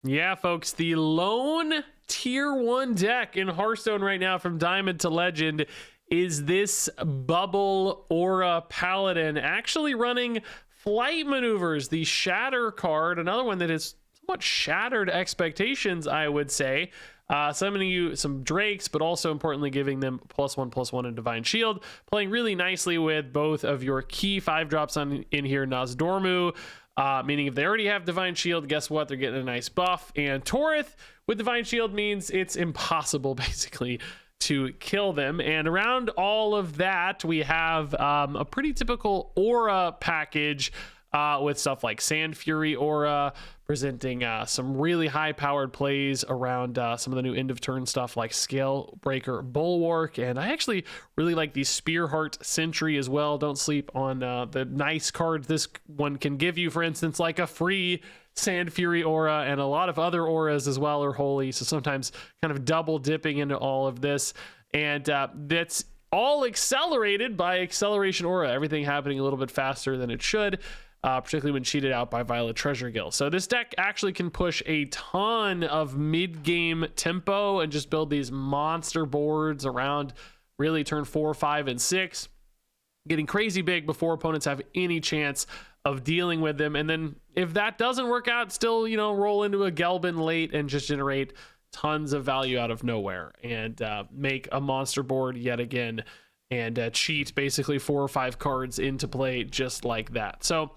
Yeah, folks, the lone tier 1 deck in Hearthstone right now from Diamond to Legend is this Bubble Aura Paladin, actually running Flight Maneuvers, the Shatter card, another one that has somewhat shattered expectations, I would say. Summoning you some Drakes, but also importantly giving them +1/+1 in Divine Shield, playing really nicely with both of your key 5-drops in here, Nozdormu, meaning if they already have Divine Shield, guess what? They're getting a nice buff. And Torith with Divine Shield means it's impossible, basically, to kill them. And around all of that, we have a pretty typical Aura package with stuff like Sand Fury Aura, presenting some really high-powered plays around some of the new end-of-turn stuff like Scale Breaker Bulwark. And I actually really like the Spearheart Sentry as well. Don't sleep on the nice cards this one can give you, for instance, like a free Sand Fury Aura, and a lot of other auras as well are holy, so sometimes kind of double dipping into all of this. And that's all accelerated by Acceleration Aura, everything happening a little bit faster than it should. Particularly when cheated out by Violet Treasure Guild. So this deck actually can push a ton of mid-game tempo and just build these monster boards around really turn 4, 5, and 6, getting crazy big before opponents have any chance of dealing with them. And then if that doesn't work out, still, you know, roll into a Gelbin late and just generate tons of value out of nowhere and make a monster board yet again, and cheat basically 4 or 5 cards into play just like that. So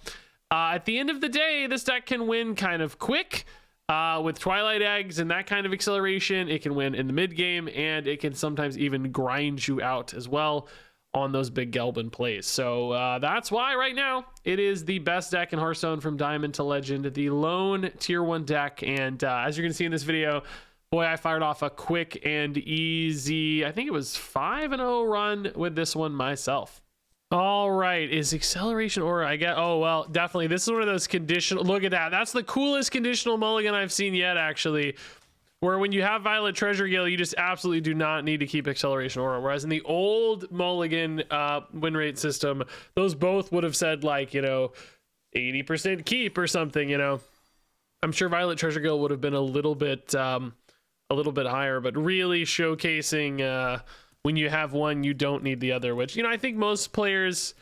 at the end of the day, this deck can win kind of quick with Twilight Eggs and that kind of acceleration. It can win in the mid game, and it can sometimes even grind you out as well on those big Gelbin plays. So that's why right now it is the best deck in Hearthstone from Diamond to Legend, the lone tier 1 deck. And as you're gonna see in this video, boy, I fired off a quick and easy, I think it was 5-0 run with this one myself. All right, is Acceleration Aura, I get, oh, well, definitely. This is one of those conditional, look at that. That's the coolest conditional mulligan I've seen yet, actually, where when you have Violet Treasure Guild, you just absolutely do not need to keep Acceleration Aura. Whereas in the old mulligan win rate system, those both would have said, like, you know, 80% keep or something, you know. I'm sure Violet Treasure Guild would have been a little bit higher, but really showcasing when you have one, you don't need the other, which, you know, I think most players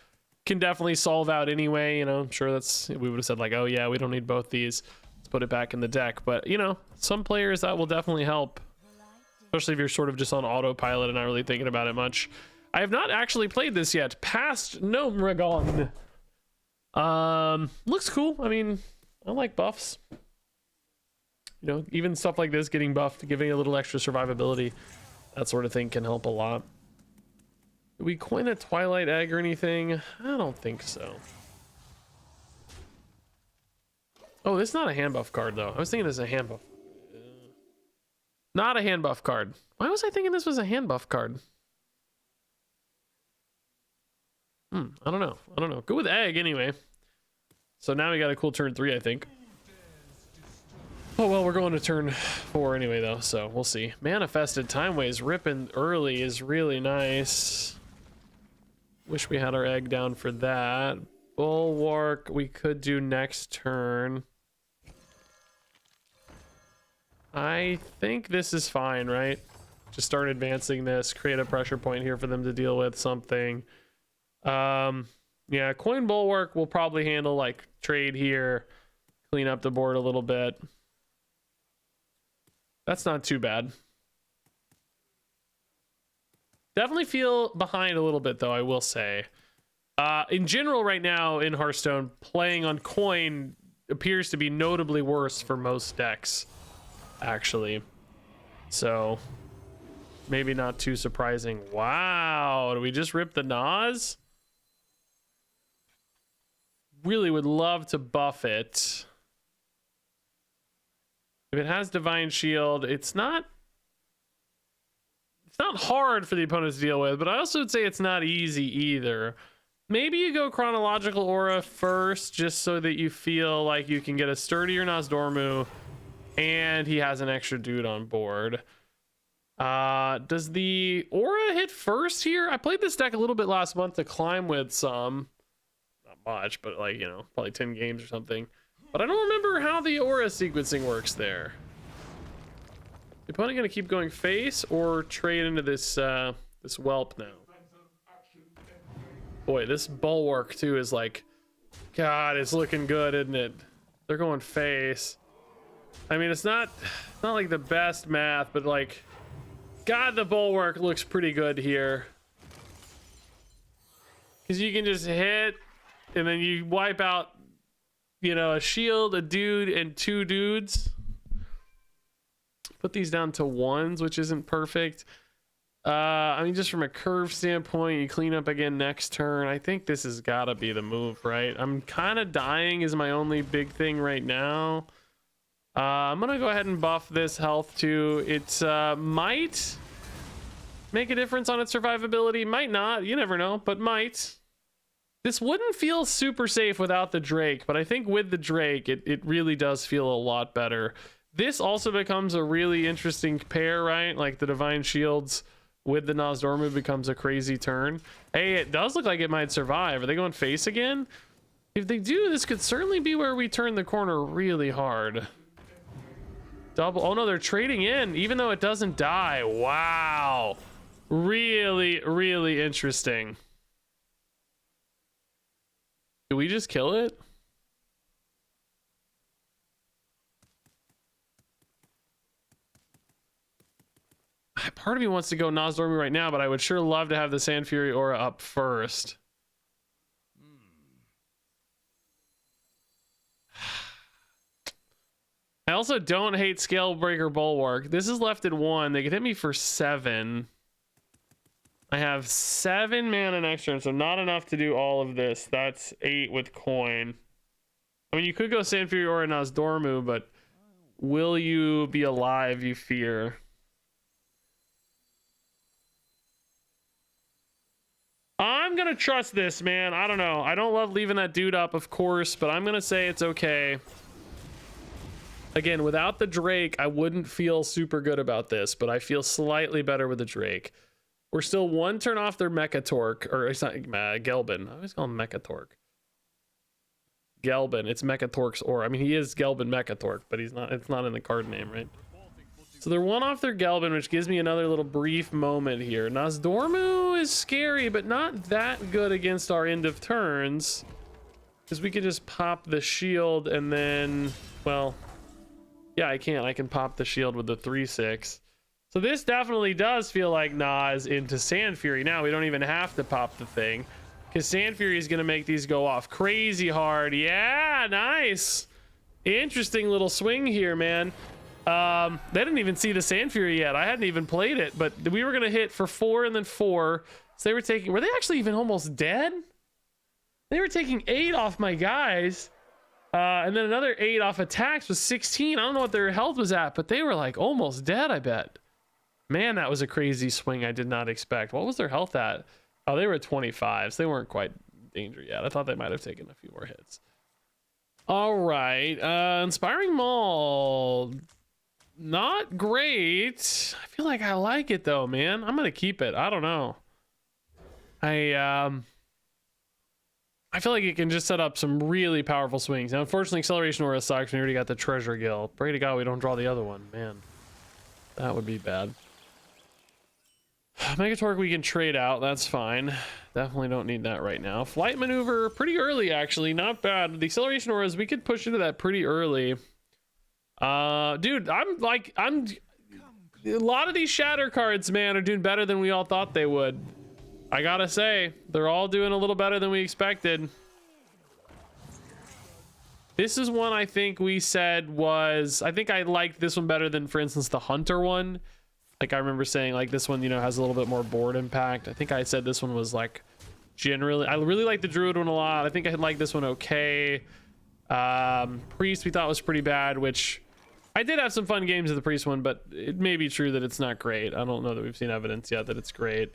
can definitely solve out anyway. You know, I'm sure we would have said like, oh yeah, we don't need both these, let's put it back in the deck. But, you know, some players that will definitely help, especially if you're sort of just on autopilot and not really thinking about it much. I have not actually played this yet. Past Gnomeregon. Looks cool. I mean, I like buffs. You know, even stuff like this getting buffed, giving a little extra survivability, that sort of thing can help a lot. Did we coin a Twilight Egg or anything? I don't think so. Oh, this is not a hand buff card, though. I was thinking this is a hand buff. Not a hand buff card. Why was I thinking this was a hand buff card? I don't know. I don't know. Go with Egg, anyway. So now we got a cool turn 3, I think. Oh, well, we're going to turn 4 anyway, though, so we'll see. Manifested Time Waves ripping early is really nice. Wish we had our egg down for that. Bulwark, we could do next turn. I think this is fine, right? Just start advancing this, create a pressure point here for them to deal with something. Yeah, coin Bulwark will probably handle, like, trade here, clean up the board a little bit. That's not too bad. Definitely feel behind a little bit, though, I will say. In general, right now in Hearthstone, playing on coin appears to be notably worse for most decks, actually. So, maybe not too surprising. Wow, do we just rip the Nas? Really would love to buff it. If it has Divine Shield, it's not hard for the opponent to deal with, but I also would say it's not easy either. Maybe you go Chronological Aura first, just so that you feel like you can get a sturdier Nozdormu, and he has an extra dude on board. Does the Aura hit first here? I played this deck a little bit last month to climb with some. Not much, but like, you know, probably 10 games or something. But I don't remember how the aura sequencing works there. The opponent gonna keep going face or trade into this this whelp now? Boy, this bulwark too is like, God, it's looking good, isn't it? They're going face. I mean, it's not like the best math, but like, God, the bulwark looks pretty good here. Because you can just hit, and then you wipe out, you know, a shield, a dude, and 2 dudes. Put these down to 1s, which isn't perfect. I mean, just from a curve standpoint, you clean up again next turn. I think this has got to be the move, right? I'm kind of dying is my only big thing right now. I'm going to go ahead and buff this health too. It might make a difference on its survivability. Might not. You never know, but might. This wouldn't feel super safe without the Drake, but I think with the Drake, it really does feel a lot better. This also becomes a really interesting pair, right? Like the Divine Shields with the Nozdormu becomes a crazy turn. Hey, it does look like it might survive. Are they going face again? If they do, this could certainly be where we turn the corner really hard. Double. Oh no, they're trading in, even though it doesn't die. Wow. Really, really interesting. Did we just kill it? Part of me wants to go Nozdormu right now, but I would sure love to have the Sand Fury aura up first. I also don't hate Scalebreaker Bulwark. This is left at 1. They could hit me for 7. I have 7 mana next turn, so not enough to do all of this. That's 8 with coin. I mean, you could go Sand Fury or Nozdormu, but will you be alive, you fear? I'm gonna trust this, man. I don't know. I don't love leaving that dude up, of course, but I'm gonna say it's okay. Again, without the Drake, I wouldn't feel super good about this, but I feel slightly better with the Drake. We're still 1 turn off their Mechatorque, or it's not Gelbin. I always call him Mechatorque. Gelbin, it's Mechatorque's aura. I mean, he is Gelbin Mechatorque, but he's not. It's not in the card name, right? So they're 1 off their Gelbin, which gives me another little brief moment here. Nozdormu is scary, but not that good against our end of turns, because we can just pop the shield and then, well, yeah, I can pop the shield with the 3/6. So this definitely does feel like Nas into Sand Fury. Now we don't even have to pop the thing, because Sand Fury is going to make these go off crazy hard. Yeah, nice. Interesting little swing here, man. They didn't even see the Sand Fury yet. I hadn't even played it, but we were going to hit for 4 and then 4. So they were taking, were they actually even almost dead? They were taking 8 off my guys. And then another 8 off attacks was 16. I don't know what their health was at, but they were like almost dead, I bet. Man, that was a crazy swing I did not expect. What was their health at? Oh, they were at 25, so they weren't quite danger yet. I thought they might have taken a few more hits. All right. Inspiring Maul. Not great. I feel like I like it though, man. I'm gonna keep it. I don't know. I feel like it can just set up some really powerful swings. Now, unfortunately, Acceleration Aura sucks. We already got the Treasure Gill. Pray to God we don't draw the other one. Man, that would be bad. Megatorque we can trade out. That's fine. Definitely don't need that right now. Flight Maneuver, pretty early actually. Not bad. The Acceleration Auras, we could push into that pretty early. Dude, a lot of these Shatter cards, man, are doing better than we all thought they would. I gotta say, they're all doing a little better than we expected. This is one I think we said was, I think I liked this one better than, for instance, the Hunter one. Like I remember saying like this one, you know, has a little bit more board impact. I think I said this one was like generally, I really like the Druid one a lot. I think I like this one okay. Priest we thought was pretty bad, which I did have some fun games of the Priest one, but it may be true that it's not great. I don't know that we've seen evidence yet that it's great.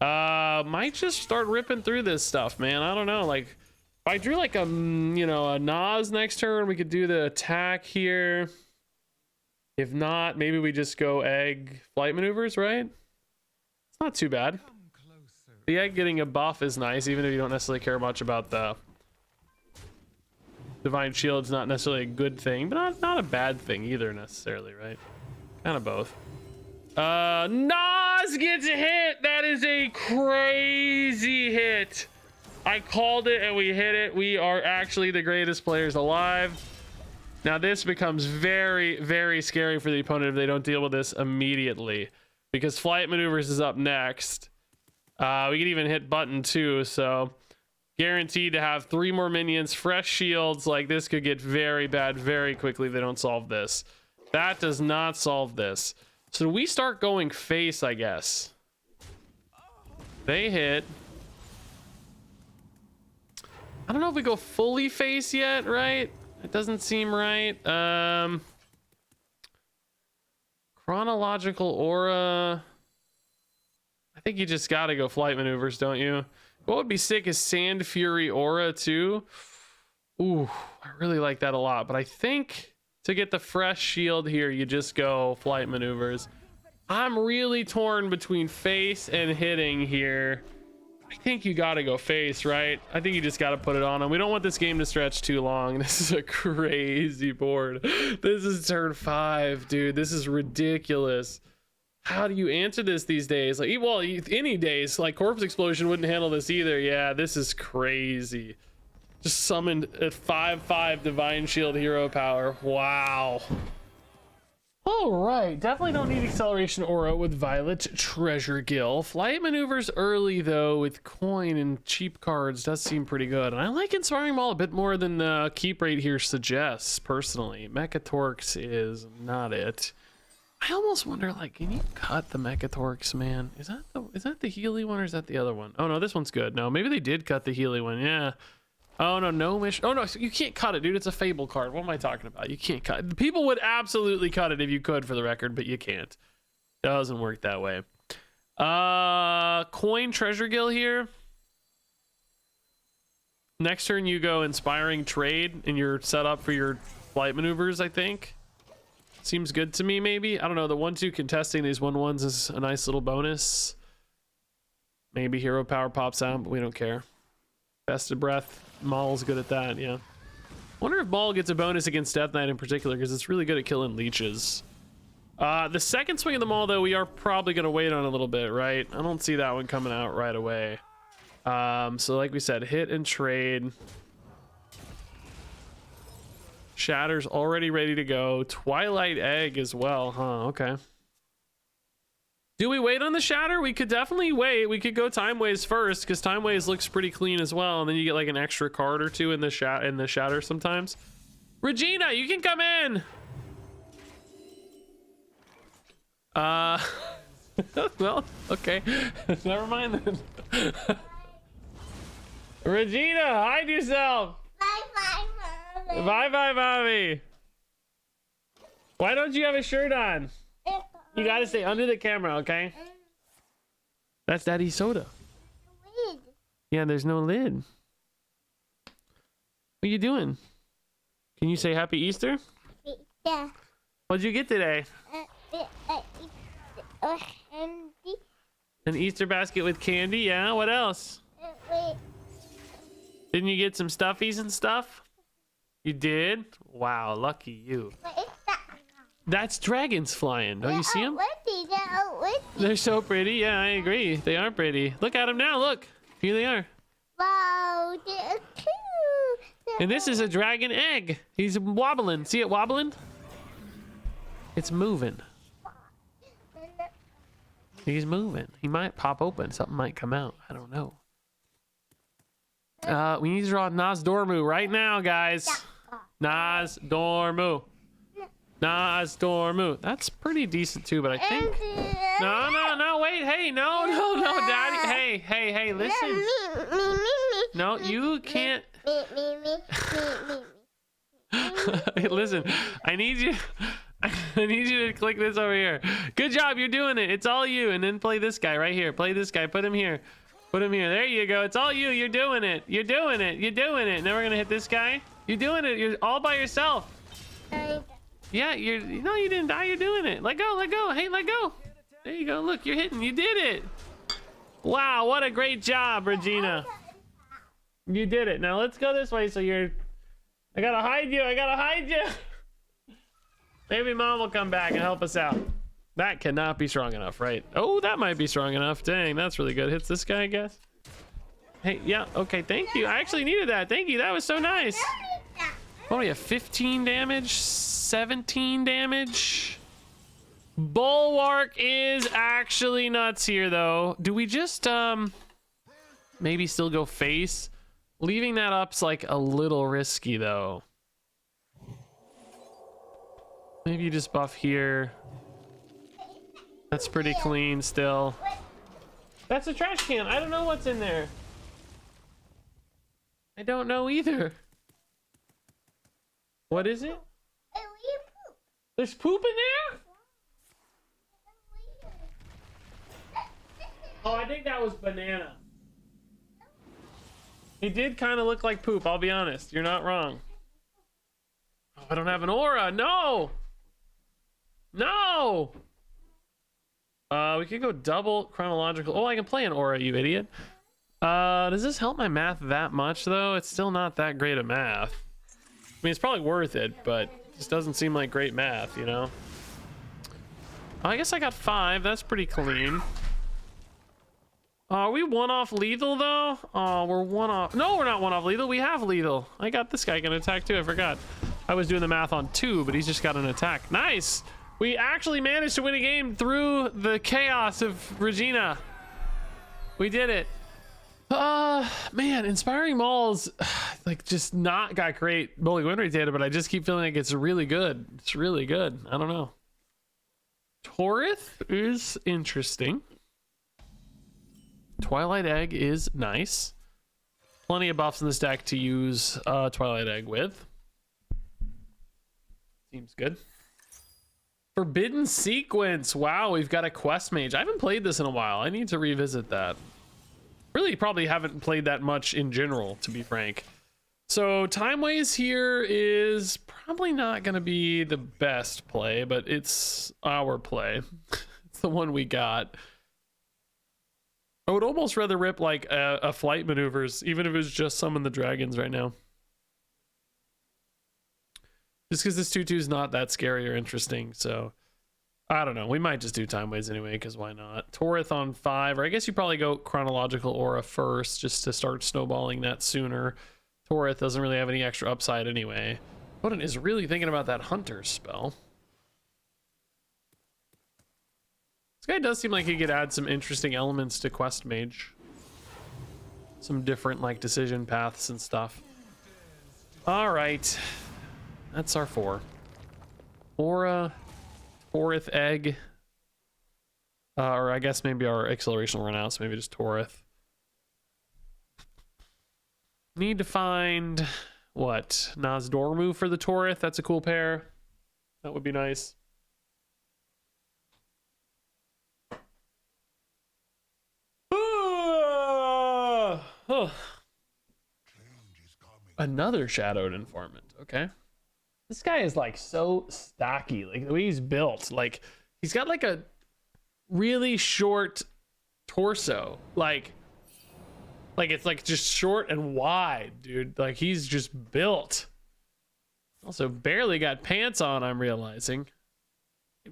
Might just start ripping through this stuff, man. I don't know. Like if I drew like a, you know, a Nas next turn, we could do the attack here. If not, maybe we just go egg flight maneuvers, right? It's not too bad. The egg getting a buff is nice, even if you don't necessarily care much about the Divine Shield's not necessarily a good thing, but not a bad thing either necessarily, right? Kind of both. Nas gets a hit. That is a crazy hit. I called it and we hit it. We are actually the greatest players alive. Now this becomes very, very scary for the opponent if they don't deal with this immediately, because Flight Maneuvers is up next. We can even hit button too, so guaranteed to have 3 more minions, fresh shields. Like, this could get very bad very quickly if they don't solve this. That does not solve this. So we start going face, I guess. They hit. I don't know if we go fully face yet, right? It doesn't seem right. Chronological Aura. I think you just gotta go Flight Maneuvers, don't you? What would be sick is Sand Fury Aura too. Ooh, I really like that a lot. But I think to get the fresh shield here, you just go Flight Maneuvers. I'm really torn between face and hitting here. I think you gotta go face, right? I think you just gotta put it on them. We don't want this game to stretch too long. This is a crazy board. This is turn 5, dude. This is ridiculous. How do you answer this these days? Like, well, any days. Like, Corpse Explosion wouldn't handle this either. Yeah, this is crazy. Just summoned at 5/5 Divine Shield hero power. Wow. All right, definitely don't need Acceleration Aura with Violet Treasure Gill. Flight Maneuvers early though with coin and cheap cards does seem pretty good, and I like Inspiring Maul a bit more than the keep rate here suggests personally. Mechatorx is not it. I almost wonder, like, can you cut the Mechatorx, man? Is that the Healy one or is that the other one? Oh no, this one's good. No, maybe they did cut the Healy one. Yeah. Oh no, no mission. Oh no, so you can't cut it, dude. It's a Fable card. What am I talking about? You can't cut it. People would absolutely cut it if you could, for the record, but you can't. Doesn't work that way. Coin Treasure Gill here. Next turn you go Inspiring Trade and you're set up for your Flight Maneuvers, I think. Seems good to me, maybe. I don't know. The 1/2 contesting these 1/1s is a nice little bonus. Maybe hero power pops out, but we don't care. Best of Breath. Maul's good at that, yeah. Wonder if Maul gets a bonus against Death Knight in particular, because it's really good at killing leeches. The second swing of the Maul, though, we are probably going to wait on a little bit, right? I don't see that one coming out right away. So like we said, hit and trade. Shatter's already ready to go. Twilight Egg as well, huh? Okay. Do we wait on the Shatter? We could definitely wait. We could go Time Waves first, because Time Waves looks pretty clean as well, and then you get like an extra card or two in the Shatter sometimes. Regina, you can come in. Well, okay. Never mind then. Regina, hide yourself. Bye, Mommy. Bye, Mommy. Why don't you have a shirt on? You gotta stay under the camera, okay? That's Daddy Soda. Lid. Yeah, there's no lid. What are you doing? Can you say Happy Easter? Yeah. What'd you get today? Candy. An Easter basket with candy, yeah? What else? Wait. Didn't you get some stuffies and stuff? You did? Wow, lucky you. What is that? That's dragons flying. Don't you see them? They're They're so pretty. Yeah, I agree. They are pretty. Look at them now. Look. Here they are. Wow, they're cute. And this is a dragon egg. He's wobbling. See it wobbling? It's moving. He's moving. He might pop open. Something might come out. I don't know. We need to draw Nas Dormu right now, guys. Nas Dormu. Nas Dormu. That's pretty decent too, but I think... No, wait. Hey, no, Daddy. Hey, listen. No, you can't... Hey, listen, I need you to click this over here. Good job, you're doing it. It's all you. And then play this guy right here. Play this guy. Put him here. Put him here. There you go. It's all you. You're doing it. You're doing it. You're doing it. Now we're gonna hit this guy. You're doing it. You're all by yourself. Yeah, no, you didn't die. You're doing it. Let go. Let go. Hey, let go. There you go. Look, you're hitting. You did it. Wow, what a great job, Regina. You did it. Now let's go this way so you're I gotta hide you. I gotta hide you. Maybe mom will come back and help us out. That cannot be strong enough, right? Oh, that might be strong enough. Dang, that's really good. Hits this guy, I guess. Hey, yeah, okay, thank you. I actually needed that. Thank you. That was so nice. What do we have? 15 damage, 17 damage. Bulwark is actually nuts here, though. Do we just maybe still go face? Leaving that up's like a little risky, though. Maybe you just buff here. That's pretty clean still. That's a trash can. I don't know what's in there. I don't know either. What is it? There's poop in there? Oh, I think that was banana. It did kind of look like poop, I'll be honest. You're not wrong. Oh, I don't have an aura. No! No! We could go double chronological. Oh, I can play an aura, you idiot. Does this help my math that much, though? It's still not that great a math. I mean, it's probably worth it, but it just doesn't seem like great math, you know? I guess I got 5. That's pretty clean. Are we one off lethal, though? Oh, we're one off. No, we're not one off lethal. We have lethal. I got this guy can attack, too. I forgot. I was doing the math on 2, but he's just got an attack. Nice! We actually managed to win a game through the chaos of Regina. We did it. Man, Inspiring Malls, like, just not got great bowling win rate data, but I just keep feeling like it's really good. It's really good. I don't know. Torith is interesting. Twilight Egg is nice. Plenty of buffs in this deck to use Twilight Egg with. Seems good. Forbidden Sequence. Wow, we've got a quest mage. I haven't played this in a while. I need to revisit that. Really probably haven't played that much in general, to be frank. So Timeways here is probably not going to be the best play, but it's our play. It's the one we got. I would almost rather rip like a flight maneuvers, even if it was just summon the dragons right now. Just because this 2/2 is not that scary or interesting, so I don't know. We might just do Timeways anyway, because why not? Torith on 5, or I guess you probably go Chronological Aura first, just to start snowballing that sooner. Torith doesn't really have any extra upside anyway. Odin is really thinking about that Hunter spell. This guy does seem like he could add some interesting elements to Quest Mage. Some different like decision paths and stuff. All right. That's our 4. Aura, Torith Egg. Or I guess maybe our acceleration will run out, so maybe just Torith. Need to find, what, Nozdormu for the Torith. That's a cool pair. That would be nice. Another Shadowed Informant. Okay. This guy is like so stocky. Like the way he's built. Like he's got like a really short torso. Like it's like just short and wide, dude. Like he's just built. Also barely got pants on, I'm realizing.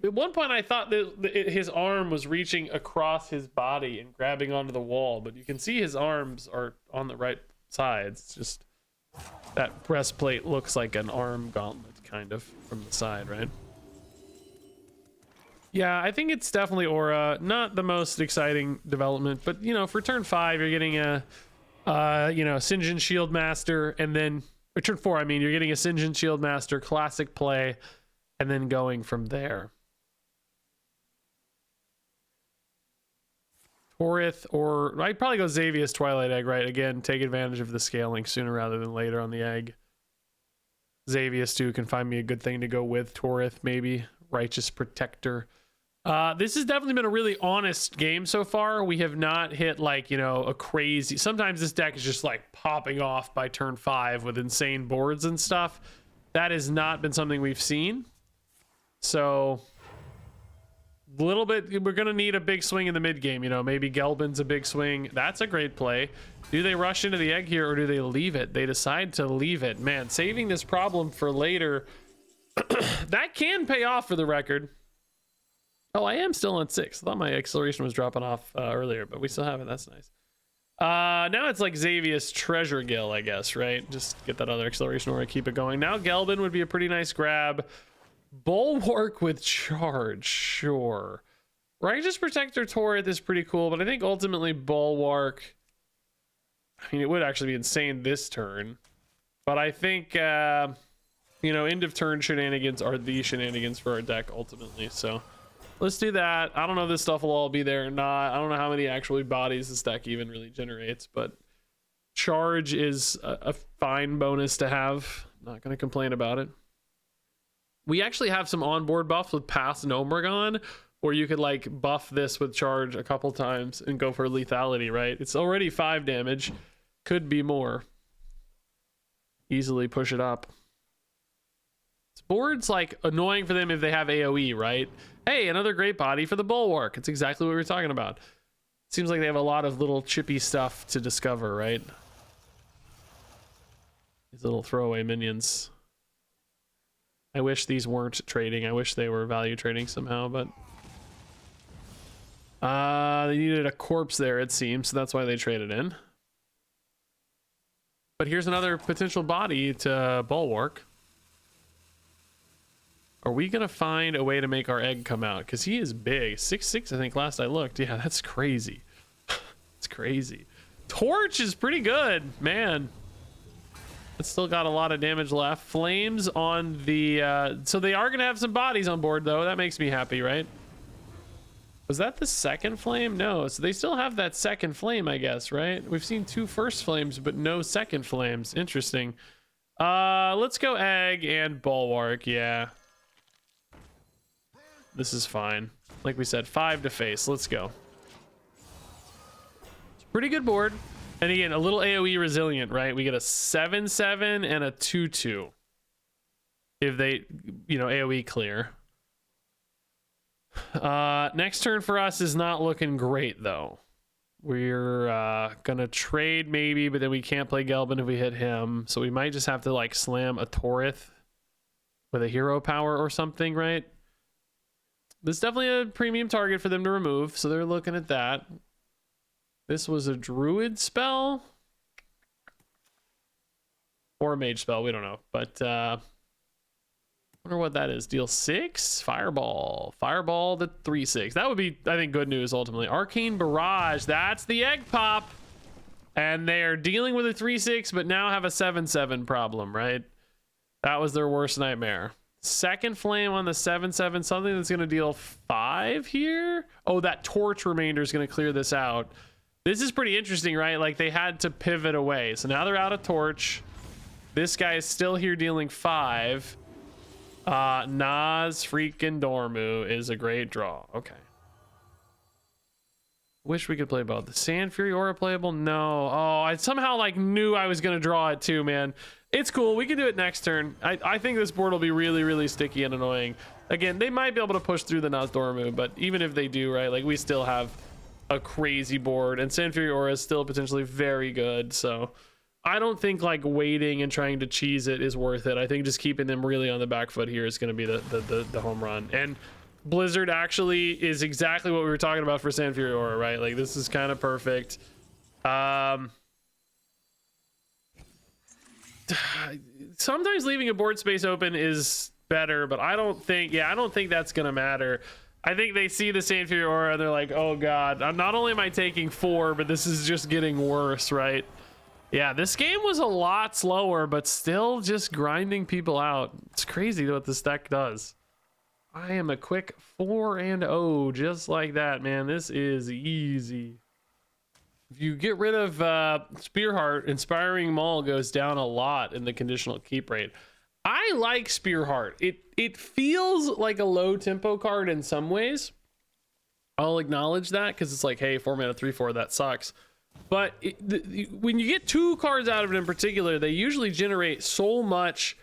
At one point I thought that his arm was reaching across his body and grabbing onto the wall, but you can see his arms are on the right sides. It's just that breastplate looks like an arm gauntlet kind of from the side, right? Yeah, I think it's definitely Aura. Not the most exciting development, but you know, for turn 5 you're getting a Sinjin Shield Master, and then or turn 4 I mean you're getting a Sinjin Shield Master classic play, and then going from there. Torith, or I'd probably go Xavius Twilight Egg, right? Again, take advantage of the scaling sooner rather than later on the egg. Xavius too can find me a good thing to go with Torith, maybe. Righteous Protector. This has definitely been a really honest game so far. We have not hit like, you know, a crazy... Sometimes this deck is just like popping off by turn 5 with insane boards and stuff. That has not been something we've seen. So little bit, we're gonna need a big swing in the mid game, you know, maybe Gelbin's a big swing. That's a great play. Do they rush into the egg here, or do they leave it? They decide to leave it. Man, saving this problem for later. That can pay off, for the record. Oh, I am still on 6. I thought my acceleration was dropping off earlier, but we still have it. That's nice. Now it's like Xavier's Treasure Gill, I guess, right? Just get that other acceleration or keep it going. Now Gelbin would be a pretty nice grab. Bulwark with charge, sure. Righteous Protector Turret is pretty cool, but I think ultimately Bulwark, I mean, it would actually be insane this turn. But I think, you know, end of turn shenanigans are the shenanigans for our deck ultimately. So let's do that. I don't know if this stuff will all be there or not. I don't know how many actually bodies this deck even really generates, but charge is a fine bonus to have. Not going to complain about it. We actually have some onboard buffs with Pass and Omragon, or you could like buff this with charge a couple times and go for lethality, right? It's already 5 damage. Could be more. Easily push it up. This board's like annoying for them if they have AoE, right? Hey, another great body for the Bulwark. It's exactly what we were talking about. Seems like they have a lot of little chippy stuff to discover, right? These little throwaway minions. I wish these weren't trading. I wish they were value trading somehow, but they needed a corpse there, it seems, so that's why they traded in. But here's another potential body to Bulwark. Are we gonna find a way to make our egg come out? Because he is big. 6'6", I think, last I looked. Yeah, that's crazy. It's crazy. Torch is pretty good, man. It's still got a lot of damage left. Flames on the so they are gonna have some bodies on board though. That makes me happy, right? Was that the second flame? No, so they still have that second flame, I guess, right? We've seen 2 first flames but no second flames. Interesting. Let's go egg and Bulwark. Yeah, this is fine. Like we said, 5 to face. Let's go. It's a pretty good board. And again, a little AoE resilient, right? We get a 7/7 and a 2/2 if they, you know, AoE clear. Next turn for us is not looking great though. We're gonna trade maybe, but then we can't play Gelbin if we hit him, so we might just have to like slam a Torith with a hero power or something, right? This is definitely a premium target for them to remove, so they're looking at that. This was a druid spell or a mage spell, we don't know, but wonder what that is. Deal 6 fireball the 3/6. That would be, I think, good news ultimately. Arcane Barrage, that's the egg pop, and they are dealing with a 3/6 but now have a 7/7 problem, right? That was their worst nightmare. Second flame on the 7/7, something that's going to deal 5 here. Oh, that torch remainder is going to clear this out. This is pretty interesting, right? Like they had to pivot away, so now they're out of torch. This guy is still here dealing 5. Nas freaking Dormu is a great draw. Okay, wish we could play both. The Sand Fury Aura playable? No. Oh, I somehow like knew I was gonna draw it too, man. It's cool, we can do it next turn. I think this board will be really, really sticky and annoying. Again, they might be able to push through the Nas Dormu, but even if they do, right, like we still have a crazy board, and Sand Fury Aura is still potentially very good, so I don't think like waiting and trying to cheese it is worth it. I think just keeping them really on the back foot here is going to be the home run. And Blizzard actually is exactly what we were talking about for Sand Fury Aura, right? Like this is kind of perfect. Sometimes leaving a board space open is better, but I don't think that's going to matter. I think they see the Sand Fury Aura and they're like, oh god, not only am I taking 4, but this is just getting worse, right? Yeah, this game was a lot slower, but still just grinding people out. It's crazy what this deck does. I am a quick 4-0, just like that, man. This is easy. If you get rid of Spearheart, Inspiring Maul goes down a lot in the conditional keep rate. I like Spearheart. It feels like a low tempo card in some ways. I'll acknowledge that because it's like, hey, 4 mana 3/4, that sucks. But when you get 2 cards out of it in particular, they usually generate so much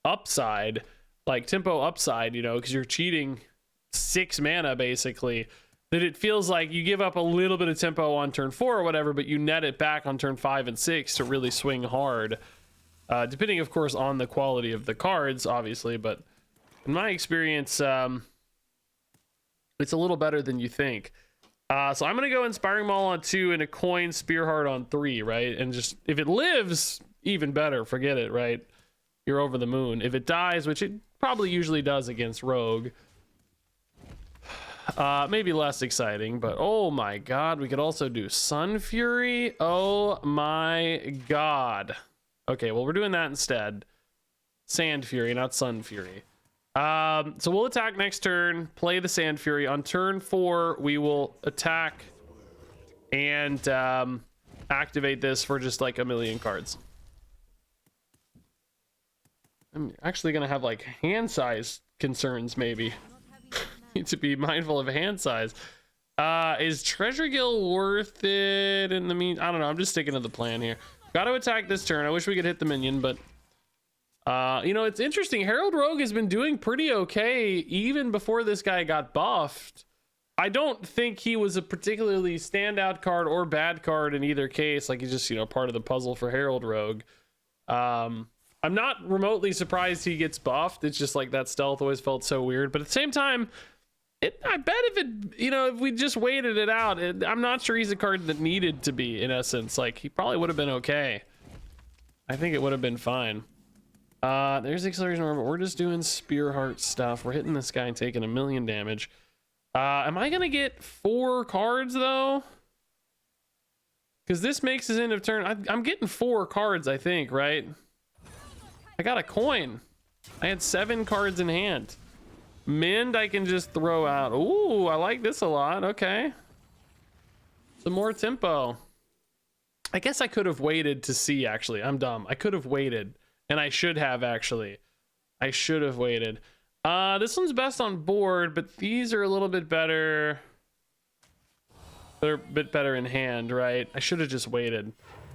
upside, like tempo upside, you know, because you're cheating 6 mana basically, that it feels like you give up a little bit of tempo on turn 4 or whatever, but you net it back on turn 5 and 6 to really swing hard. Depending, of course, on the quality of the cards, obviously, but in my experience, it's a little better than you think. So I'm going to go Inspiring Maul on 2 and a Coin Spearheart on 3, right? And just, if it lives, even better, forget it, right? You're over the moon. If it dies, which it probably usually does against Rogue, maybe less exciting, but oh my god, we could also do Sun Fury. Oh my god. Okay, well, we're doing that instead. Sand Fury, not Sun Fury. So we'll attack next turn, play the Sand Fury. On turn 4, we will attack and activate this for just like a million cards. I'm actually gonna have like hand size concerns, maybe. Need to be mindful of hand size. Is Treasure Guild worth it in the I don't know. I'm just sticking to the plan here. Got to attack this turn. I wish we could hit the minion, but you know, it's interesting. Herald Rogue has been doing pretty okay even before this guy got buffed. I don't think he was a particularly standout card or bad card in either case. Like, he's just, you know, part of the puzzle for Herald Rogue. I'm not remotely surprised he gets buffed. It's just like that stealth always felt so weird. But at the same time, I bet if it, you know, if we just waited it out, I'm not sure he's a card that needed to be, in essence. Like, he probably would have been okay. I think it would have been fine. There's Acceleration Orb, but we're just doing Spearheart stuff. We're hitting this guy and taking 1,000,000 damage. Am I gonna get 4 cards though? Because this makes his end of turn. I'm getting 4 cards, I think, right? I got a coin. I had 7 cards in hand. Mend I can just throw out. Ooh, I like this a lot. Okay. Some more tempo. I guess I could have waited to see, actually. I'm dumb. I could have waited. And I should have, actually. I should have waited. This one's best on board, but these are a little bit better. They're a bit better in hand, right? I should have just waited.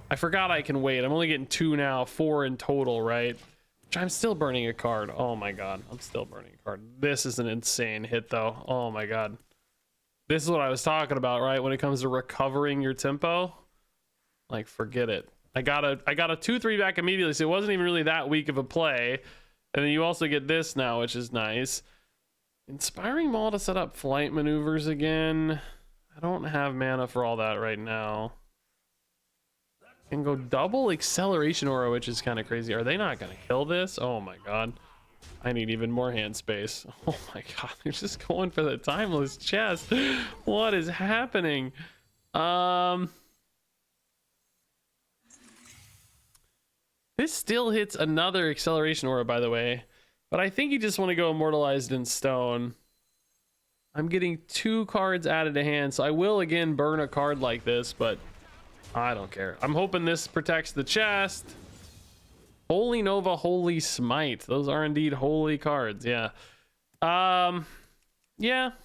I forgot I can wait. I'm only getting 2 now, 4 in total, right? Which I'm still burning a card. Oh my god, I'm still burning a card. This is an insane hit, though. Oh my god. This is what I was talking about, right? When it comes to recovering your tempo. Like, forget it. I got a 2/3 back immediately, so it wasn't even really that weak of a play. And then you also get this now, which is nice. Inspiring Maul to set up flight maneuvers again. I don't have mana for all that right now. Can go double Acceleration Aura, which is kind of crazy. Are they not going to kill this? Oh my god. I need even more hand space. Oh my god, they're just going for the Timeless Chest. What is happening? This still hits another Acceleration Aura, by the way. But I think you just want to go Immortalized in Stone. I'm getting 2 cards added to hand, so I will again burn a card like this, but I don't care. I'm hoping this protects the chest. Holy Nova, Holy Smite. Those are indeed holy cards, yeah. Yeah. This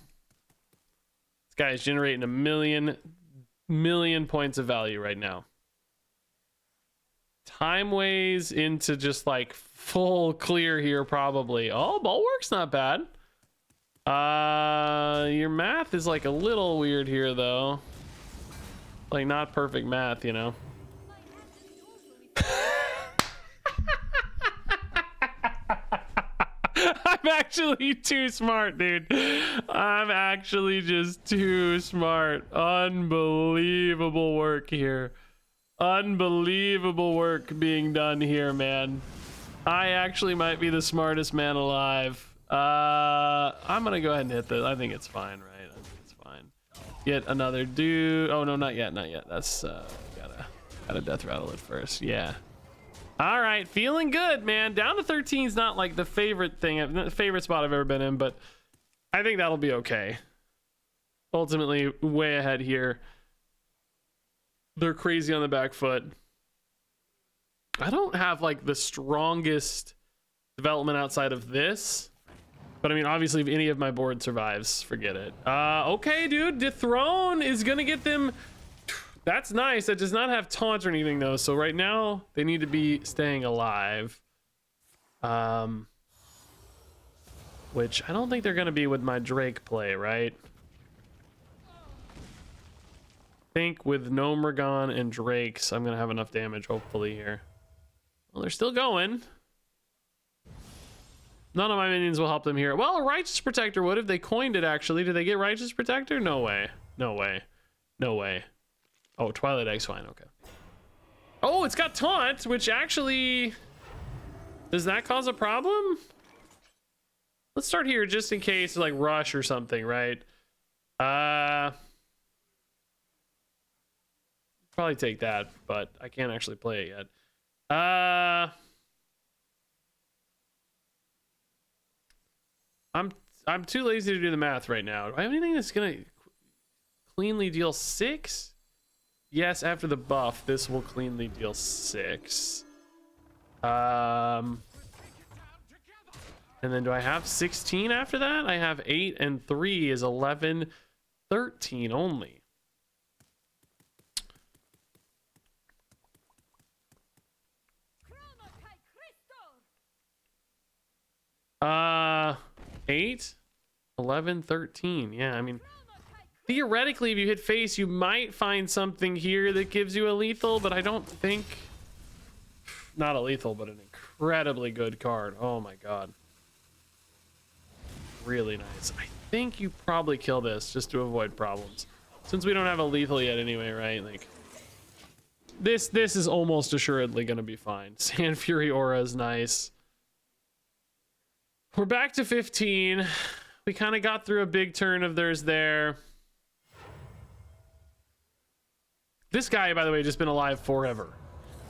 guy is generating 1,000,000 points of value right now. Time ways into just like full clear here, probably. Oh, Bulwark's not bad. Your math is like a little weird here, though. Like, not perfect math, you know. I'm actually too smart, dude. I'm actually just too smart. Unbelievable work here. Unbelievable work being done here, man. I actually might be the smartest man alive. I'm gonna go ahead and hit this. I think it's fine, right? I think it's fine. Get another dude. Oh no, not yet, not yet. That's gotta death rattle it first. Yeah. All right, feeling good, man. Down to 13 is not like the favorite spot I've ever been in, but I think that'll be okay. Ultimately, way ahead here. They're crazy on the back foot. I don't have like the strongest development outside of this, but I mean, obviously, if any of my board survives, forget it. Okay, dude, Dethrone is gonna get them. That's nice. That does not have taunt or anything though, so right now they need to be staying alive. which I don't think they're going to be with my Drake play, right? I think with Gnomergon and Drakes, I'm going to have enough damage, hopefully, here. Well, they're still going. None of my minions will help them here. Well, a Righteous Protector would if they coined it, actually. Did they get Righteous Protector? No way. No way. No way. Oh, Twilight Egg's fine. Okay. Oh, it's got Taunt, which actually... Does that cause a problem? Let's start here just in case, like, Rush or something, right? Probably take that, but I can't actually play it yet. I'm too lazy to do the math right now. Do I have anything that's gonna cleanly deal 6? Yes, after the buff, this will cleanly deal 6. And then do I have 16 after that? I have 8 and 3 is 11, 13 only. 8, 11, 13. Yeah, I mean, theoretically, if you hit face, you might find something here that gives you a lethal, but I don't think... Not a lethal, but an incredibly good card. Oh my god. Really nice. I think you probably kill this just to avoid problems. Since we don't have a lethal yet anyway, right? Like, this is almost assuredly going to be fine. Sand Fury Aura is nice. We're back to 15. We kind of got through a big turn of theirs there. This guy, by the way, just been alive forever.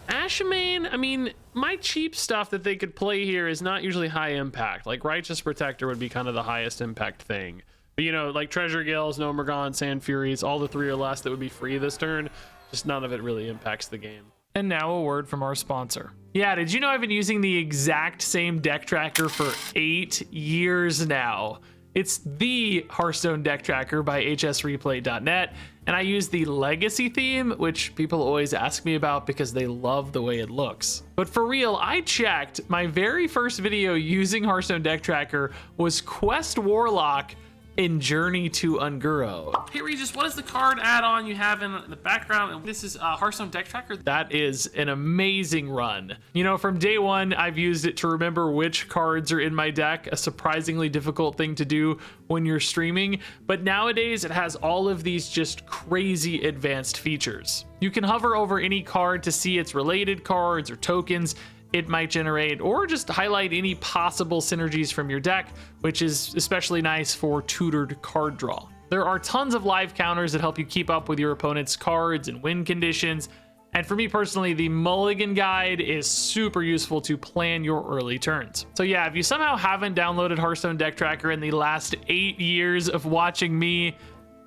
Ashmane, I mean, my cheap stuff that they could play here is not usually high impact. Like, Righteous Protector would be kind of the highest impact thing. But, you know, like Treasure Gills, Gnomergon, Sand Furies, all the 3 or less that would be free this turn. Just none of it really impacts the game. And now a word from our sponsor. Yeah, did you know I've been using the exact same deck tracker for 8 years now? It's the Hearthstone deck tracker by hsreplay.net, and I use the Legacy theme, which people always ask me about because they love the way it looks. But for real, I checked. My very first video using Hearthstone deck tracker was Quest Warlock in Journey to Unguro. Hey Regis, what is the card add-on you have in the background? And this is Hearthstone deck tracker. That is an amazing run. You know, from day one, I've used it to remember which cards are in my deck, a surprisingly difficult thing to do when you're streaming. But nowadays, it has all of these just crazy advanced features. You can hover over any card to see its related cards or tokens it might generate, or just highlight any possible synergies from your deck, which is especially nice for tutored card draw. There are tons of live counters that help you keep up with your opponent's cards and win conditions. And for me personally, the Mulligan Guide is super useful to plan your early turns. So yeah, if you somehow haven't downloaded Hearthstone Deck Tracker in the last 8 years of watching me,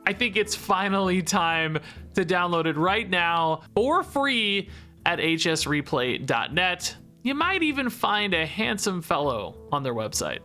I think it's finally time to download it right now for free at hsreplay.net. You might even find a handsome fellow on their website.